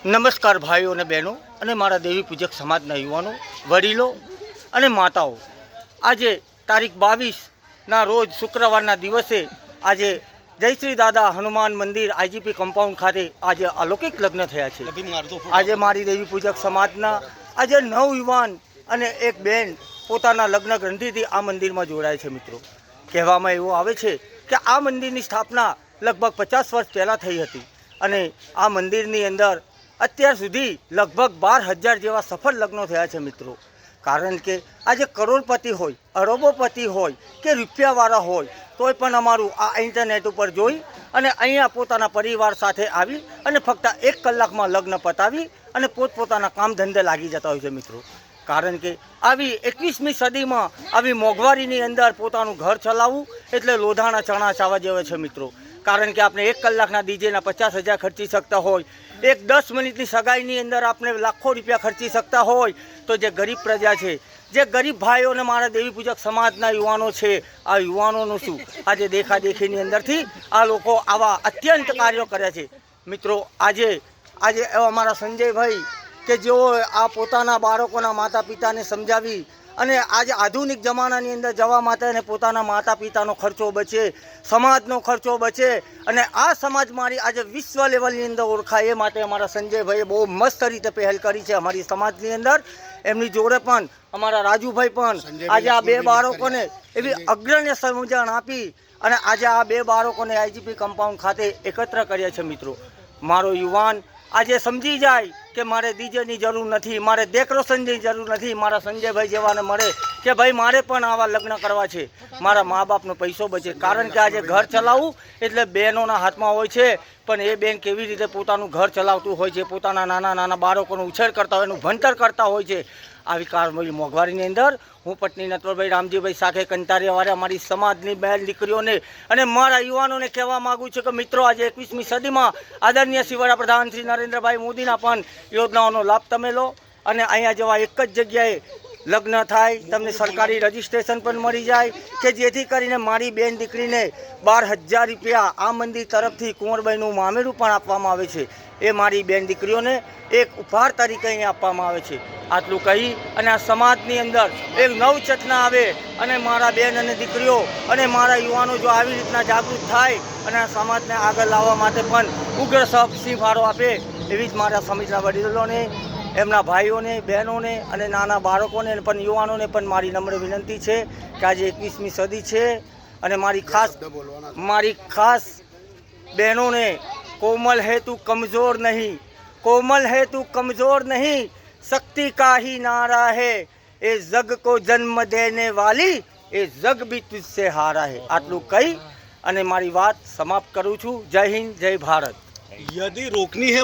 નમસ્કાર ભાઈઓ અને બહેનો અને મારા દેવી પૂજક સમાજના યુવાનો, વડીલો અને માતાઓ, આજે તારીખ 22ના રોજ શુક્રવારના દિવસે આજે જય શ્રી દાદા હનુમાન મંદિર આઈજીપી કમ્પાઉન્ડ ખાતે આજે અલૌકિક લગ્ન થયા છે। આજે મારી દેવી પૂજક સમાજના આજે 9 યુવાન અને એક બેન પોતાના લગ્ન ગ્રંથિથી આ મંદિરમાં જોડાય છે। મિત્રો, કહેવામાં એવું આવે છે કે આ મંદિરની સ્થાપના લગભગ 50 વર્ષ પહેલાં થઈ હતી અને આ મંદિરની અંદર અત્યાર સુધી લગભગ 12,000 જેવા સફળ લગ્નો થયા છે। મિત્રો, કારણ કે આજે કરોડપતિ હોય, અરબોપતિ હોય કે રૂપિયાવાળા હોય, તોય પણ અમારું આ ઇન્ટરનેટ ઉપર જોઈ અને અહીંયા પોતાના પરિવાર સાથે આવી અને ફક્ત 1 કલાકમાં લગ્ન પતાવી અને પોતપોતાના કામ ધંધે લાગી જતા હોય છે। મિત્રો, કારણ કે આવી 21મી સદીમાં આવી મોંઘવારીની અંદર પોતાનું ઘર ચલાવવું એટલે લોધાના ચણા ચાવા જેવા છે। મિત્રો, કારણ કે આપણે 1 કલાકના ડીજેના 50,000 ખર્ચી શકતા હોય, એક 10 મિનિટની સગાઈની અંદર આપણે લાખો રૂપિયા ખર્ચી શકતા હોય, તો જે ગરીબ પ્રજા છે, જે ગરીબ ભાઈઓ અને મારા દેવી પૂજક સમાજના યુવાનો છે, આ યુવાનોનું શું આજે દેખાદેખીની અંદરથી આ લોકો આવા અત્યંત કાર્યો કરે છે। મિત્રો, આજે અમારા સંજયભાઈ કે જેઓ આ પોતાના બાળકોના માતા પિતાને સમજાવી અને આજે આધુનિક જમાનાની અંદર જવા માટે અને પોતાના માતા પિતાનો ખર્ચો બચે, સમાજનો ખર્ચો બચે અને આ સમાજ મારી આજે વિશ્વ લેવલની અંદર ઓળખાય એ માટે અમારા સંજયભાઈએ બહુ મસ્ત રીતે પહેલ કરી છે અમારી સમાજની અંદર। એમની જોડે પણ અમારા રાજુભાઈ પણ આજે આ 2 બાળકોને એવી અગ્રણ્ય સમજણ આપી અને આજે આ 2 બાળકોને આઈજીપી કમ્પાઉન્ડ ખાતે એકત્ર કર્યા છે। મિત્રો, મારો યુવાન આજે સમજી જાય કે મારે ડીજેની જરૂર નથી, મારે ડેકોરેશનની જરૂર નથી, મારા સંજયભાઈ જેવાને મળે કે ભાઈ મારે પણ આવા લગ્ન કરવા છે, મારા મા બાપનો પૈસો બચે। કારણ કે આજે ઘર ચલાવવું એટલે બહેનોના હાથમાં હોય છે, પણ એ બેન કેવી રીતે પોતાનું ઘર ચલાવતું હોય છે, પોતાના નાના નાના બાળકોનો ઉછેર કરતા હોય, એનું ભણતર કરતા હોય છે। આવી કારમોલી મોંઘવારીની અંદર હું પત્ની નટવરભાઈ રામજીભાઈ સાથે કંટાળિયાવાળા અમારી સમાજની બહેન દીકરીઓને અને મારા યુવાનોને કહેવા માગું છું કે મિત્રો, આજે 21મી સદીમાં આદરણીય શ્રી વડાપ્રધાન શ્રી નરેન્દ્રભાઈ મોદીના પણ યોજનાઓનો લાભ તમે લો અને અહીંયા જેવા એક જ જગ્યાએ લગ્ન થાય, તમને સરકારી રજિસ્ટ્રેશન પણ મળી જાય કે જેથી કરીને મારી બેન દીકરીને 12,000 રૂપિયા આ મંદિર તરફથી કુંવરબાઈનું મામેરું પણ આપવામાં આવે છે। એ મારી બેન દીકરીઓને એક ઉપહાર તરીકે અહીં આપવામાં આવે છે। આટલું કહી અને આ સમાજની અંદર એક નવચેતના આવે અને મારા બેન અને દીકરીઓ અને મારા યુવાનો જો આવી રીતના જાગૃત થાય અને આ સમાજને આગળ લાવવા માટે પણ ઉગ્ર સિંહ ફાળો આપે, એવી જ મારા સમાજના વડીલોને, એમના ભાઈઓને, બહેનોને અને નાના બાળકોને પણ યુવાનોને પણ મારી નમ્ર વિનંતી છે કે આજે 21મી સદી છે અને મારી ખાસ બહેનોને, कोमल है तू कमज़ोर नहीं, कोमल है तू कमज़ोर नहीं, शक्ति का ही नारा है, ए जग को जन्म देने वाली ए जग भी तुझसे हारा है। आटલું કહી અને મારી વાત સમાપ્ત કરું છું। जय हिंद, जय भारत। यदि रोकनी है